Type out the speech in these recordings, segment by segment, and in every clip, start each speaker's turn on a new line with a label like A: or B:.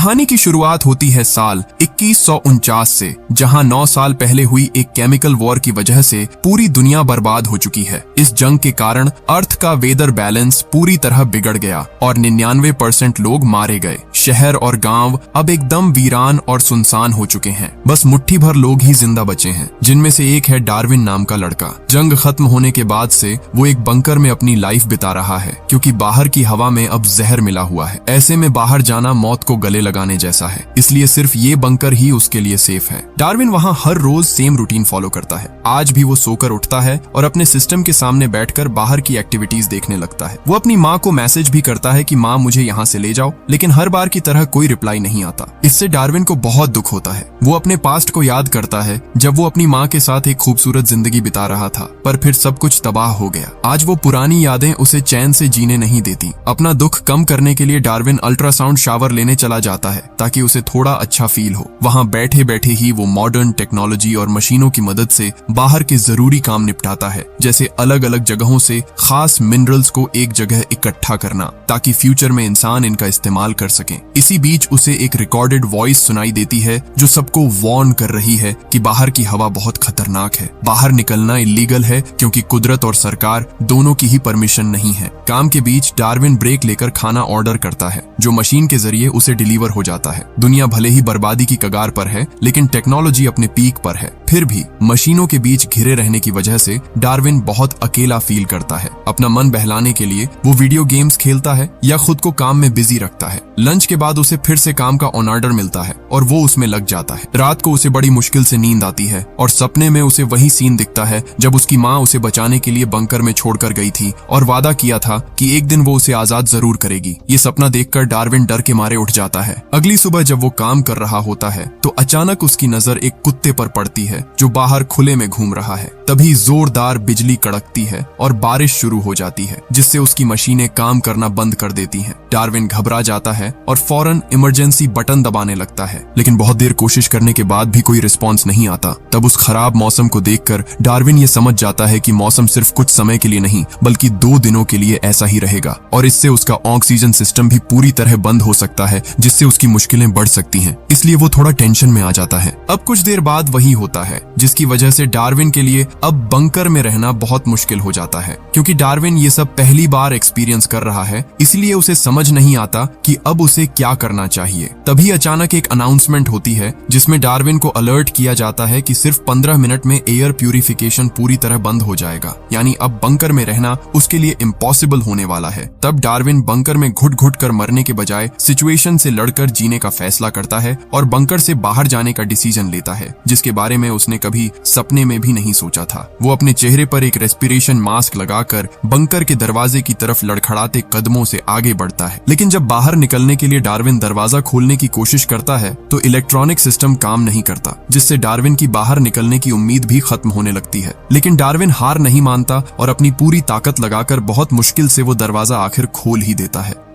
A: कहानी की शुरुआत होती है साल 2149 से, जहां 9 साल पहले हुई एक केमिकल वॉर की वजह से पूरी दुनिया बर्बाद हो चुकी है। इस जंग के कारण अर्थ का वेदर बैलेंस पूरी तरह बिगड़ गया और 99% लोग मारे गए। शहर और गांव अब एकदम वीरान और सुनसान हो चुके हैं। बस मुट्ठी भर लोग ही जिंदा बचे हैं, जिनमें से एक है डार्विन नाम का लड़का। जंग खत्म होने के बाद से वो एक बंकर में अपनी लाइफ बिता रहा है, क्योंकि बाहर की हवा में अब जहर मिला हुआ है। ऐसे में बाहर जाना मौत को गले लगाने जैसा है, इसलिए सिर्फ ये बंकर ही उसके लिए सेफ है। डार्विन वहाँ हर रोज सेम रूटीन फॉलो करता है। आज भी वो सोकर उठता है और अपने सिस्टम के सामने बैठकर बाहर की एक्टिविटीज देखने लगता है। वो अपनी माँ को मैसेज भी करता है कि माँ मुझे यहाँ से ले जाओ, लेकिन हर बार की तरह कोई रिप्लाई नहीं आता। इससे डार्विन को बहुत दुख होता है। वो अपने पास्ट को याद करता है, जब वो अपनी माँ के साथ एक खूबसूरत जिंदगी बिता रहा था, पर फिर सब कुछ तबाह हो गया। आज वो पुरानी यादें उसे चैन से जीने नहीं देती। अपना दुख कम करने के लिए डार्विन अल्ट्रासाउंड शावर लेने चला जाता है, ताकि उसे थोड़ा अच्छा फील हो। वहाँ बैठे बैठे ही वो मॉडर्न टेक्नोलॉजी और मशीनों की मदद से बाहर के जरूरी काम निपटाता है, जैसे अलग अलग जगहों से खास मिनरल्स को एक जगह इकट्ठा करना, ताकि फ्यूचर में इंसान इनका इस्तेमाल कर सके। इसी बीच उसे एक रिकॉर्डेड वॉइस सुनाई देती है, जो सबको वार्न कर रही है कि बाहर की हवा बहुत खतरनाक है। बाहर निकलना इलीगल है, क्योंकि कुदरत और सरकार दोनों की ही परमिशन नहीं है। काम के बीच डार्विन ब्रेक लेकर खाना ऑर्डर करता है, जो मशीन के जरिए उसे डिलीवर हो जाता है। दुनिया भले ही बर्बादी की कगार पर है, लेकिन टेक्नोलॉजी अपने पीक पर है। फिर भी मशीनों के बीच घिरे रहने की वजह से डार्विन बहुत अकेला फील करता है। अपना मन बहलाने के लिए वो वीडियो गेम्स खेलता है या खुद को काम में बिजी रखता है। लंच के बाद उसे फिर से काम का ऑन ऑर्डर मिलता है और वो उसमें लग जाता है। रात को उसे बड़ी मुश्किल से नींद आती है और सपने में उसे वही सीन दिखता है जब उसकी माँ उसे बचाने के लिए बंकर में छोड़कर गई थी और वादा किया था कि एक दिन वो उसे आजाद जरूर करेगी। ये सपना देखकर डार्विन डर के मारे उठ जाता है। अगली सुबह जब वो काम कर रहा होता है, तो अचानक उसकी नजर एक कुत्ते पर पड़ती है, जो बाहर खुले में घूम रहा है। तभी जोरदार बिजली कड़कती है और बारिश शुरू हो जाती है, जिससे उसकी मशीनें काम करना बंद कर देती हैं। डार्विन घबरा जाता है और फौरन इमरजेंसी बटन दबाने लगता है, लेकिन बहुत देर कोशिश करने के बाद भी कोई रिस्पॉन्स नहीं आता। तब उस खराब मौसम को देखकर डार्विन ये समझ जाता है कि मौसम सिर्फ कुछ समय के लिए नहीं, बल्कि 2 दिनों के लिए ऐसा ही रहेगा, और इससे उसका ऑक्सीजन सिस्टम भी पूरी तरह बंद हो सकता है, जिससे उसकी मुश्किलें बढ़ सकती हैं। इसलिए वो थोड़ा टेंशन में आ जाता है। अब कुछ देर बाद वही होता है, जिसकी वजह से डार्विन के लिए अब बंकर में रहना बहुत मुश्किल हो जाता है, क्योंकि डार्विन ये सब पहली बार एक्सपीरियंस कर रहा है। इसलिए उसे समझ नहीं आता कि अब उसे क्या करना चाहिए। तभी अचानक एक अनाउंसमेंट होती है, जिसमें डार्विन को अलर्ट किया जाता है कि सिर्फ 15 मिनट में एयर प्यूरिफिकेशन पूरी तरह बंद हो जाएगा, यानी अब बंकर में रहना उसके लिए इम्पॉसिबल होने वाला है। तब डार्विन बंकर में घुट घुट कर मरने के बजाय सिचुएशन से लड़कर जीने का फैसला करता है और बंकर से बाहर जाने का डिसीजन लेता है, जिसके बारे में उसने कभी सपने में भी नहीं सोचा था। वो अपने चेहरे पर एक रेस्पिरेशन मास्क लगाकर बंकर के दरवाजे की तरफ लड़खड़ाते कदमों से आगे बढ़ता है। लेकिन जब बाहर निकलने के लिए डार्विन दरवाजा खोलने की कोशिश करता है, तो इलेक्ट्रॉनिक सिस्टम काम नहीं करता, जिससे डार्विन की बाहर निकलने की उम्मीद भी खत्म होने लगती है। लेकिन डार्विन हार नहीं मानता और अपनी पूरी ताकत लगाकर बहुत मुश्किल से वो दरवाजा आखिर खोल ही देता है।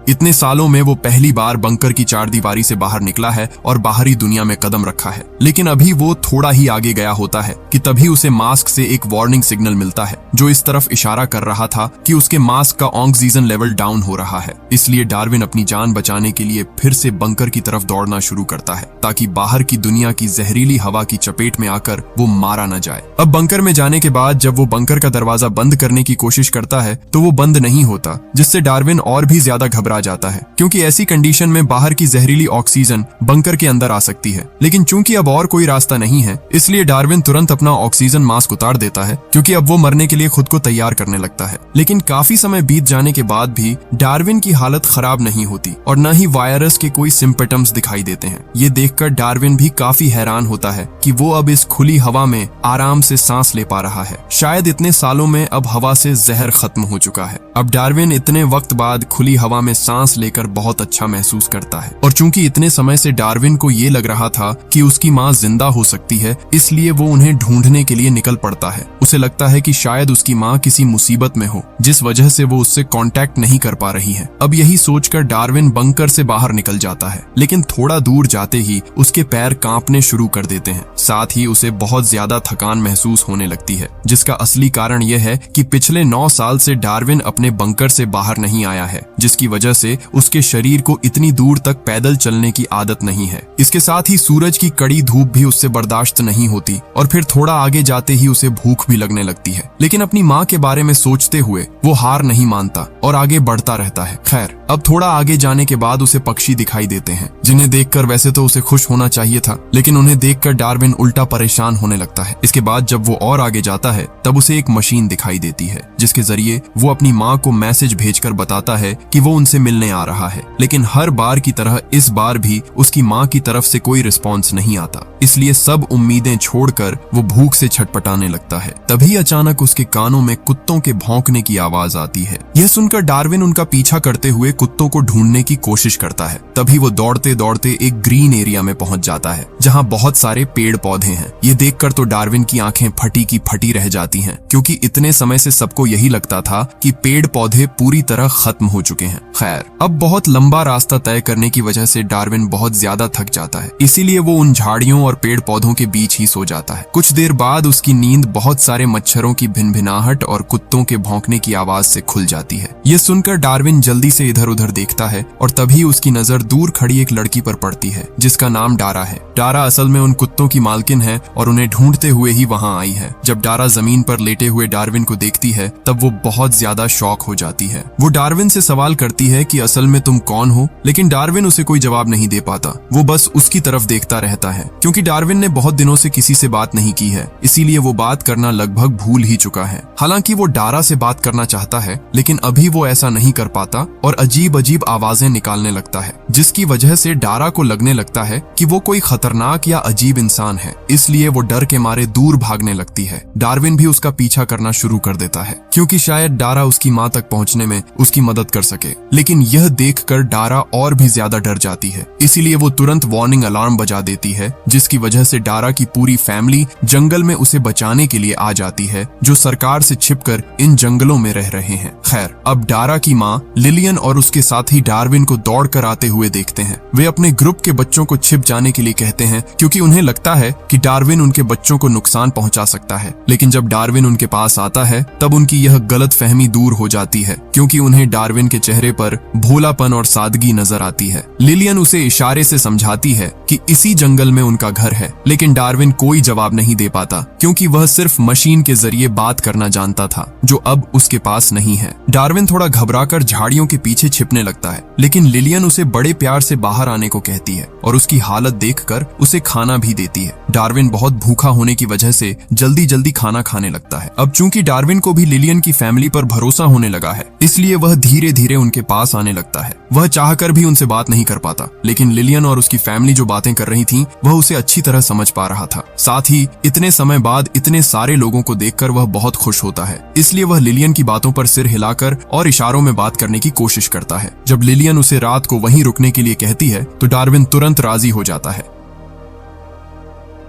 A: इतने सालों में वो पहली बार बंकर की चारदीवारी से बाहर निकला है और बाहरी दुनिया में कदम रखा है। लेकिन अभी वो थोड़ा ही आगे गया होता है कि तभी उसे मास्क से एक वार्निंग सिग्नल मिलता है, जो इस तरफ इशारा कर रहा था कि उसके मास्क का ऑक्सीजन लेवल डाउन हो रहा है। इसलिए डार्विन अपनी जान बचाने के लिए फिर से बंकर की तरफ दौड़ना शुरू करता है, ताकि बाहर की दुनिया की जहरीली हवा की चपेट में आकर वो मारा न जाए। अब बंकर में जाने के बाद जब वो बंकर का दरवाजा बंद करने की कोशिश करता है, तो वो बंद नहीं होता, जिससे डार्विन और भी ज्यादा घबरा जाता है, क्योंकि ऐसी कंडीशन में बाहर की जहरीली ऑक्सीजन बंकर के अंदर आ सकती है। लेकिन चूंकि अब और कोई रास्ता नहीं है, इसलिए डार्विन तुरंत अपना ऑक्सीजन मास्क उतार देता है, क्योंकि अब वो मरने के लिए खुद को तैयार करने लगता है। लेकिन काफी समय बीत जाने के बाद भी डार्विन की हालत खराब नहीं होती और न ही वायरस के कोई सिम्पटम्स दिखाई देते हैं। ये देखकर डार्विन भी काफी हैरान होता है कि वो अब इस खुली हवा में आराम से सांस ले पा रहा है। शायद इतने सालों में अब हवा से जहर खत्म हो चुका है। अब डार्विन इतने वक्त बाद खुली हवा में सांस लेकर बहुत अच्छा महसूस करता है। और चूंकि इतने समय से डार्विन को ये लग रहा था कि उसकी माँ जिंदा हो सकती है, इसलिए वो उन्हें ढूंढने के लिए निकल पड़ता है। उसे लगता है कि शायद उसकी माँ किसी मुसीबत में हो, जिस वजह से वो उससे कांटेक्ट नहीं कर पा रही है। अब यही सोचकर डार्विन बंकर से बाहर निकल जाता है, लेकिन थोड़ा दूर जाते ही उसके पैर कांपने शुरू कर देते हैं। साथ ही उसे बहुत ज्यादा थकान महसूस होने लगती है, जिसका असली कारण यह है कि पिछले 9 साल से डार्विन अपने बंकर से बाहर नहीं आया है, जिसकी वजह से उसके शरीर को इतनी दूर तक पैदल चलने की आदत नहीं है। इसके साथ ही सूरज की कड़ी धूप भी उससे बर्दाश्त नहीं होती और फिर थोड़ा आगे जाते ही उसे भूख भी लगने लगती है। लेकिन अपनी माँ के बारे में सोचते हुए वो हार नहीं मानता और आगे बढ़ता रहता है। खैर, अब थोड़ा आगे जाने के बाद उसे पक्षी दिखाई देते हैं, जिन्हें देखकर वैसे तो उसे खुश होना चाहिए था, लेकिन उन्हें देखकर डार्विन उल्टा परेशान होने लगता है। इसके बाद जब वो और आगे जाता है तब उसे एक मशीन दिखाई देती है, जिसके जरिए वो अपनी माँ को मैसेज भेजकर बताता है कि वो उनसे मिलने आ रहा है। लेकिन हर बार की तरह इस बार भी उसकी माँ की तरफ से कोई रिस्पॉन्स नहीं आता, इसलिए सब उम्मीदें छोड़कर वो भूख से छटपटाने लगता है। तभी अचानक उसके कानों में कुत्तों के भौंकने की आवाज आती है। यह सुनकर डार्विन उनका पीछा करते हुए कुत्तों को ढूंढने की कोशिश करता है। तभी वो दौड़ते दौड़ते एक ग्रीन एरिया में पहुंच जाता है, जहां बहुत सारे पेड़ पौधे हैं। ये देखकर तो डार्विन की आंखें फटी की फटी रह जाती हैं, क्योंकि इतने समय से सबको यही लगता था कि पेड़ पौधे पूरी तरह खत्म हो चुके हैं। खैर, अब बहुत लंबा रास्ता तय करने की वजह से डार्विन बहुत ज्यादा थक जाता है, इसीलिए वो उन झाड़ियों और पेड़ पौधों के बीच ही सो जाता है। कुछ देर बाद उसकी नींद बहुत सारे मच्छरों की भिनभिनाहट और कुत्तों के भौंकने की आवाज से खुल जाती है। ये सुनकर डार्विन जल्दी से इधर उधर देखता है और तभी उसकी नजर दूर खड़ी एक लड़की पर पड़ती है, जिसका नाम डारा है। डारा असल में उन कुत्तों की मालकिन है और उन्हें ढूंढते हुए ही वहां आई है। जब डारा जमीन पर लेटे हुए डार्विन को देखती है तब वो बहुत ज्यादा शॉक हो जाती है। वो डार्विन से सवाल करती है कि असल में तुम कौन हो, लेकिन डार्विन उसे कोई जवाब नहीं दे पाता। वो बस उसकी तरफ देखता रहता है, क्योंकि डार्विन ने बहुत दिनों से किसी से बात नहीं की है, इसीलिए वो बात करना लगभग भूल ही चुका है। हालांकि वो डारा से बात करना चाहता है, लेकिन अभी वो ऐसा नहीं कर पाता और अजीब अजीब आवाजें निकालने लगता है, जिसकी वजह से डारा को लगने लगता है कि वो कोई खतरनाक या अजीब इंसान है। इसलिए वो डर के मारे दूर भागने लगती है। डार्विन भी उसका पीछा करना शुरू कर देता है, क्योंकि शायद डारा उसकी माँ तक पहुँचने में उसकी मदद कर सके। लेकिन यह देखकर डारा और भी ज्यादा डर जाती है, इसीलिए वो तुरंत वार्निंग अलार्म बजा देती है, जिसकी वजह से डारा की पूरी फैमिली जंगल में उसे बचाने के लिए आ जाती है, जो सरकार से छिपकर इन जंगलों में रह रहे हैं। खैर, अब डारा की माँ लिलियन और उसके साथी डार्विन को दौड़कर आते हुए देखते हैं। वे अपने ग्रुप के बच्चों को छिप जाने के लिए कहते हैं, क्योंकि उन्हें लगता है कि डार्विन उनके बच्चों को नुकसान पहुंचा सकता है। लेकिन जब डार्विन उनके पास आता है तब उनकी यह गलत फहमी दूर हो जाती है, क्योंकि उन्हें डार्विन के चेहरे पर भोलापन और सादगी नजर आती है। लिलियन उसे इशारे से समझाती है कि इसी जंगल में उनका घर है, लेकिन डार्विन कोई जवाब नहीं दे पाता, क्योंकि वह सिर्फ मशीन के जरिए बात करना जानता था, जो अब उसके पास नहीं है। डार्विन थोड़ा घबराकर झाड़ियों के पीछे छिपने लगता है, लेकिन लिलियन उसे बड़े प्यार से बाहर आने को कहती है और उसकी हालत देखकर उसे खाना भी देती है। डार्विन बहुत भूखा होने की वजह से जल्दी जल्दी खाना खाने लगता है। अब चूंकि डार्विन को भी लिलियन की फैमिली पर भरोसा होने लगा है, इसलिए वह धीरे धीरे उनके पास आने लगता है। वह चाहकर भी उनसे बात नहीं कर पाता, लेकिन लिलियन और उसकी फैमिली जो बातें कर रही थी वह उसे अच्छी तरह समझ पा रहा था। साथ ही इतने समय बाद इतने सारे लोगों को देखकर वह बहुत खुश होता है, इसलिए वह लिलियन की बातों पर सिर हिलाकर और इशारों में बात करने की कोशिश करता है। जब लिलियन उसे रात को वहीं रुकने के लिए कहती है तो डार्विन तुरंत राजी हो जाता है।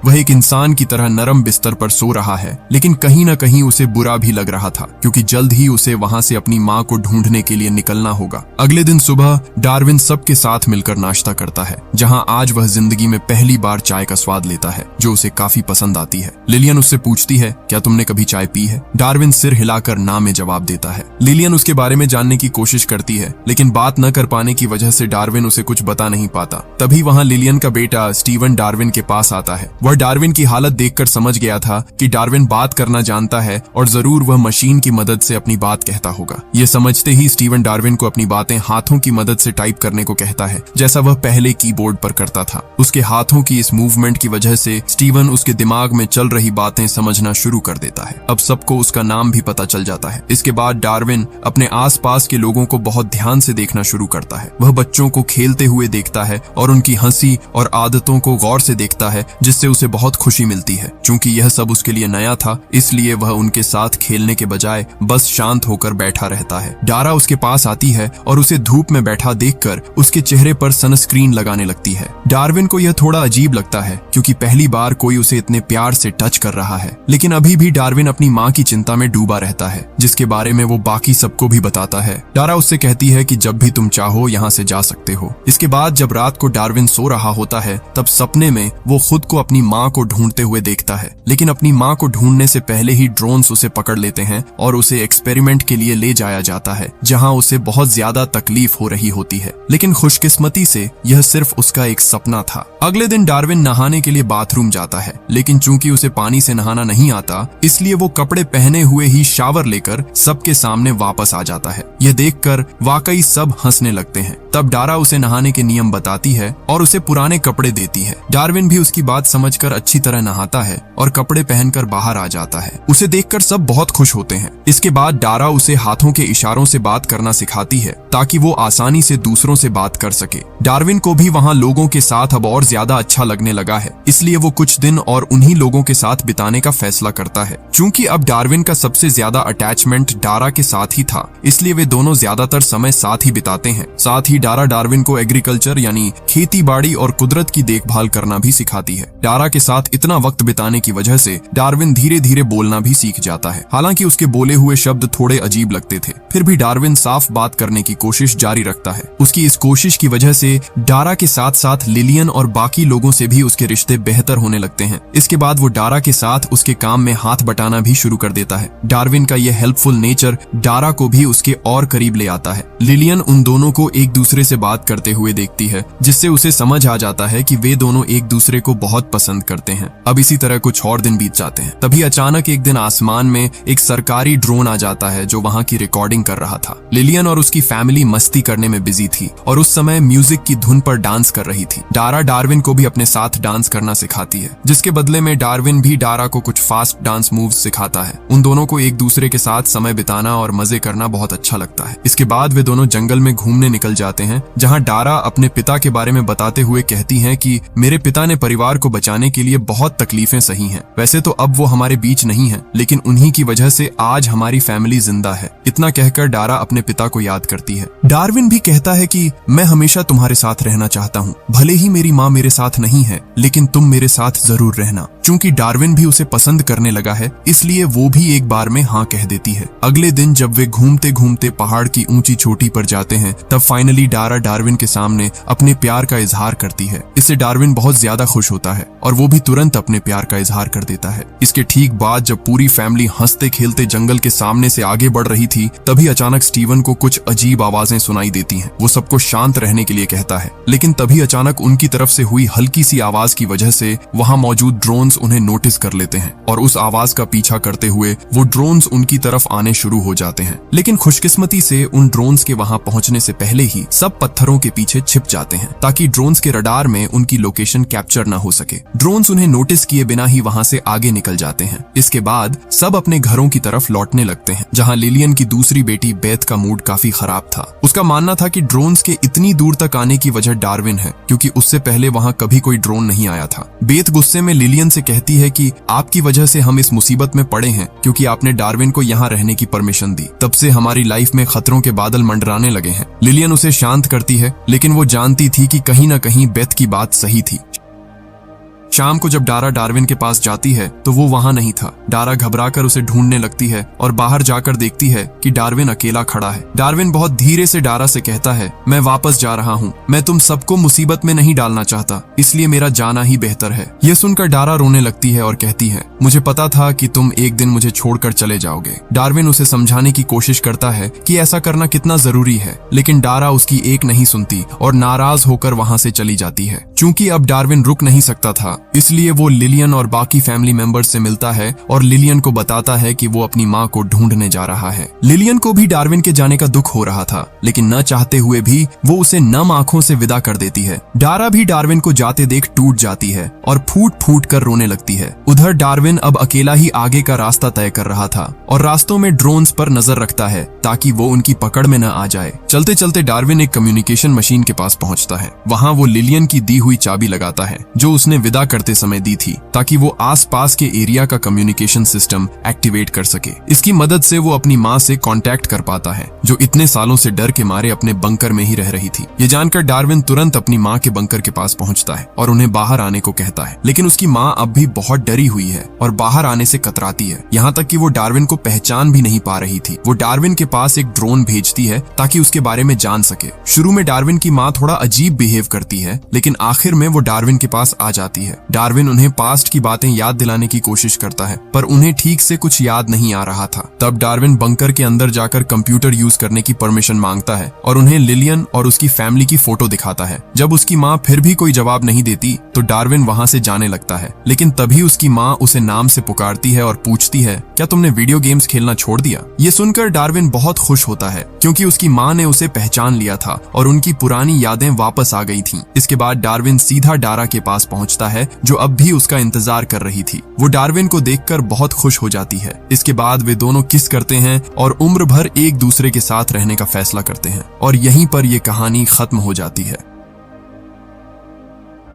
A: वह एक इंसान की तरह नरम बिस्तर पर सो रहा है, लेकिन कहीं न कहीं उसे बुरा भी लग रहा था, क्योंकि जल्द ही उसे वहां से अपनी माँ को ढूंढने के लिए निकलना होगा। अगले दिन सुबह डार्विन सबके साथ मिलकर नाश्ता करता है, जहां आज वह जिंदगी में पहली बार चाय का स्वाद लेता है, जो उसे काफी पसंद आती है। लिलियन उससे पूछती है, क्या तुमने कभी चाय पी है? डार्विन सिर हिलाकर ना में जवाब देता है। लिलियन उसके बारे में जानने की कोशिश करती है, लेकिन बात न कर पाने की वजह से डार्विन उसे कुछ बता नहीं पाता। तभी वहां लिलियन का बेटा स्टीवन डार्विन के पास आता है। वह डार्विन की हालत देखकर समझ गया था कि डार्विन बात करना जानता है और जरूर वह मशीन की मदद से अपनी बात कहता होगा। ये समझते ही स्टीवन डार्विन को अपनी बातें हाथों की मदद से टाइप करने को कहता है, जैसा वह पहले कीबोर्ड पर करता था। उसके हाथों की इस मूवमेंट की वजह से स्टीवन उसके दिमाग में चल रही बातें समझना शुरू कर देता है। अब सबको उसका नाम भी पता चल जाता है। इसके बाद डार्विन अपने आसपास के लोगों को बहुत ध्यान से देखना शुरू करता है। वह बच्चों को खेलते हुए देखता है और उनकी हंसी और आदतों को गौर से देखता है, जिससे उसे बहुत खुशी मिलती है। चूंकि यह सब उसके लिए नया था, इसलिए वह उनके साथ खेलने के बजाय बस शांत होकर बैठा रहता है। डारा उसके पास आती है और उसे धूप में बैठा देखकर उसके चेहरे पर सनस्क्रीन लगाने लगती है। डार्विन को यह थोड़ा अजीब लगता है क्योंकि पहली बार कोई उसे इतने प्यार से टच कर रहा है, लेकिन अभी भी डार्विन अपनी माँ की चिंता में डूबा रहता है, जिसके बारे में वो बाकी सबको भी बताता है। डारा उससे कहती है कि जब भी तुम चाहो यहाँ से जा सकते हो। इसके बाद जब रात को डार्विन सो रहा होता है, तब सपने में वो खुद को अपनी माँ को ढूंढते हुए देखता है, लेकिन अपनी माँ को ढूंढने से पहले ही ड्रोन्स उसे पकड़ लेते हैं और उसे एक्सपेरिमेंट के लिए ले जाया जाता है, जहाँ उसे बहुत ज्यादा तकलीफ हो रही होती है। लेकिन खुशकिस्मती से यह सिर्फ उसका एक सपना था। अगले दिन डार्विन नहाने के लिए बाथरूम जाता है, लेकिन चूंकि उसे पानी से नहाना नहीं आता, इसलिए वो कपड़े पहने हुए ही शावर लेकर सबके सामने वापस आ जाता है। यह देखकर वाकई सब हंसने लगते हैं। तब डारा उसे नहाने के नियम बताती है और उसे पुराने कपड़े देती है। डार्विन भी उसकी बात समझकर अच्छी तरह नहाता है और कपड़े पहनकर बाहर आ जाता है। उसे देखकर सब बहुत खुश होते हैं। इसके बाद डारा उसे हाथों के इशारों से बात करना सिखाती है ताकि वो आसानी से दूसरों से बात कर सके। डार्विन को भी वहाँ लोगों के साथ अब और ज्यादा अच्छा लगने लगा है, इसलिए वो कुछ दिन और उन्हीं लोगों के साथ बिताने का फैसला करता है। चूंकि अब डार्विन का सबसे ज्यादा अटैचमेंट डारा के साथ ही था, इसलिए वे दोनों ज्यादातर समय साथ ही बिताते हैं। साथ ही डारा डार्विन को एग्रीकल्चर यानी खेती बाड़ी और कुदरत की देखभाल करना भी सिखाती है। डारा के साथ इतना वक्त बिताने की वजह से डार्विन धीरे धीरे बोलना भी सीख जाता है। हालांकि उसके बोले हुए शब्द थोड़े अजीब लगते थे, फिर भी डार्विन साफ बात करने की कोशिश जारी रखता है। उसकी इस कोशिश की वजह से डारा के साथ साथ लिलियन और बाकी लोगों से भी उसके रिश्ते बेहतर होने लगते हैं। इसके बाद वो डारा के साथ उसके काम में हाथ बटाना भी शुरू कर देता है। डार्विन का यह हेल्पफुल नेचर डारा को भी उसके और करीब ले आता है। लिलियन उन दोनों को एक दूसरे से बात करते हुए देखती है, जिससे उसे समझ आ जाता है कि वे दोनों एक दूसरे को बहुत पसंद करते हैं। अब इसी तरह कुछ और दिन बीत जाते हैं। तभी अचानक एक दिन आसमान में एक सरकारी ड्रोन आ जाता है जो वहाँ की रिकॉर्डिंग कर रहा था। लिलियन और उसकी फैमिली मस्ती करने में बिजी थी और उस समय म्यूजिक की धुन पर डांस कर रही थी। डारा डार्विन को भी अपने साथ डांस करना सिखाती है, जिसके बदले में डार्विन भी डारा को कुछ फास्ट डांस मूव्स सिखाता है। उन दोनों को एक दूसरे के साथ समय बिताना और मजे करना बहुत अच्छा लगता है। इसके बाद वे दोनों जंगल में घूमने निकल जाते हैं, जहां डारा अपने पिता के बारे में बताते हुए कहती हैं कि मेरे पिता ने परिवार को बचाने के लिए बहुत तकलीफें सही हैं। वैसे तो अब वो हमारे बीच नहीं है, लेकिन उन्हीं की वजह से आज हमारी फैमिली जिंदा है। इतना कहकर डारा अपने पिता को याद करती है। डार्विन भी कहता है कि मैं हमेशा तुम्हारे साथ रहना चाहता हूँ, भले ही मेरी माँ मेरे साथ नहीं है, लेकिन तुम मेरे साथ जरूर रहना। चूंकि डार्विन भी उसे पसंद करने लगा है, इसलिए वो भी एक बार में हाँ कह देती है। अगले दिन जब वे घूमते घूमते पहाड़ की ऊंची चोटी पर जाते हैं, तब फाइनली डारा डार्विन के सामने अपने प्यार का इजहार करती है। इससे डार्विन बहुत ज्यादा खुश होता है और वो भी तुरंत अपने प्यार का इजहार कर देता है। इसके ठीक बाद जब पूरी फैमिली हंसते खेलते जंगल के सामने से आगे बढ़ रही थी, तभी अचानक स्टीवन को कुछ अजीब आवाजें सुनाई देती हैं। वो सबको शांत रहने के लिए कहता है, लेकिन तभी अचानक उनकी तरफ से हुई हल्की सी आवाज की वजह से वहां मौजूद ड्रोन्स उन्हें नोटिस कर लेते हैं और उस आवाज का पीछा करते हुए वो ड्रोन्स उनकी तरफ आने शुरू हो जाते हैं। लेकिन खुशकिस्मती से उन ड्रोन्स के वहां पहुंचने से पहले ही सब पत्थरों के पीछे छिप जाते हैं, ताकि ड्रोन्स के रडार में उनकी लोकेशन कैप्चर न हो सके। ड्रोन्स उन्हें नोटिस किए बिना ही वहां से आगे निकल जाते हैं। इसके बाद सब अपने घरों की तरफ लौटने लगते हैं, जहां लिलियन की दूसरी बेटी बेथ का मूड काफी खराब था। उसका मानना था कि ड्रोन्स के इतनी दूर तक आने की वजह डार्विन है, क्योंकि उससे पहले वहां कभी कोई ड्रोन नहीं आया था। बेथ गुस्से में लिलियन से कहती है कि आपकी वजह से हम इस मुसीबत में पड़े हैं, क्योंकि आपने डार्विन को यहाँ रहने की परमिशन दी। तब से हमारी लाइफ में खतरों के बादल मंडराने लगे हैं। लिलियन उसे शांत करती है, लेकिन वो जानती थी कि कहीं न कहीं बेथ की बात सही थी। शाम को जब डारा डार्विन के पास जाती है तो वो वहां नहीं था। डारा घबराकर उसे ढूंढने लगती है और बाहर जाकर देखती है कि डार्विन अकेला खड़ा है। डार्विन बहुत धीरे से डारा से कहता है, मैं वापस जा रहा हूँ, मैं तुम सबको मुसीबत में नहीं डालना चाहता, इसलिए मेरा जाना ही बेहतर है। यह सुनकर डारा रोने लगती है और कहती है, मुझे पता था कि तुम एक दिन मुझे छोड़कर चले जाओगे। डार्विन उसे समझाने की कोशिश करता है कि ऐसा करना कितना जरूरी है, लेकिन डारा उसकी एक नहीं सुनती और नाराज होकर वहां से चली जाती है। चूंकि अब डार्विन रुक नहीं सकता था, इसलिए वो लिलियन और बाकी फैमिली मेंबर्स से मिलता है और लिलियन को बताता है कि वो अपनी माँ को ढूंढने जा रहा है। लिलियन को भी डार्विन के जाने का दुख हो रहा था, लेकिन न चाहते हुए भी वो उसे नम आंखों से विदा कर देती है। डारा भी डार्विन को जाते देख टूट जाती है और फूट फूट कर रोने लगती है। उधर डार्विन अब अकेला ही आगे का रास्ता तय कर रहा था और रास्तों में ड्रोन्स पर नजर रखता है ताकि वो उनकी पकड़ में न आ जाए। चलते चलते डार्विन एक कम्युनिकेशन मशीन के पास पहुंचता है। वहां वो लिलियन की दी हुई चाबी लगाता है, जो उसने विदा कर करते समय दी थी ताकि वो आसपास के एरिया का कम्युनिकेशन सिस्टम एक्टिवेट कर सके। इसकी मदद से वो अपनी माँ से कांटेक्ट कर पाता है, जो इतने सालों से डर के मारे अपने बंकर में ही रह रही थी। ये जानकर डार्विन तुरंत अपनी माँ के बंकर के पास पहुंचता है और उन्हें बाहर आने को कहता है, लेकिन उसकी माँ अब भी बहुत डरी हुई है और बाहर आने से कतराती है। यहाँ तक कि वो डार्विन को पहचान भी नहीं पा रही थी। वो डार्विन के पास एक ड्रोन भेजती है ताकि उसके बारे में जान सके। शुरू में डार्विन की माँ थोड़ा अजीब बिहेव करती है, लेकिन आखिर में वो डार्विन के पास आ जाती है। डार्विन उन्हें पास्ट की बातें याद दिलाने की कोशिश करता है, पर उन्हें ठीक से कुछ याद नहीं आ रहा था। तब डार्विन बंकर के अंदर जाकर कंप्यूटर यूज करने की परमिशन मांगता है और उन्हें लिलियन और उसकी फैमिली की फोटो दिखाता है। जब उसकी माँ फिर भी कोई जवाब नहीं देती तो डार्विन वहाँ से जाने लगता है, लेकिन तभी उसकी माँ उसे नाम से पुकारती है और पूछती है, क्या तुमने वीडियो गेम्स खेलना छोड़ दिया? ये सुनकर डार्विन बहुत खुश होता है क्योंकि उसकी माँ ने उसे पहचान लिया था और उनकी पुरानी यादें वापस आ गई थीं। इसके बाद डार्विन सीधा डारा के पास पहुंचता है, जो अब भी उसका इंतजार कर रही थी। वो डार्विन को देखकर बहुत खुश हो जाती है। इसके बाद वे दोनों किस करते हैं और उम्र भर एक दूसरे के साथ रहने का फैसला करते हैं और यहीं पर यह कहानी खत्म हो जाती है।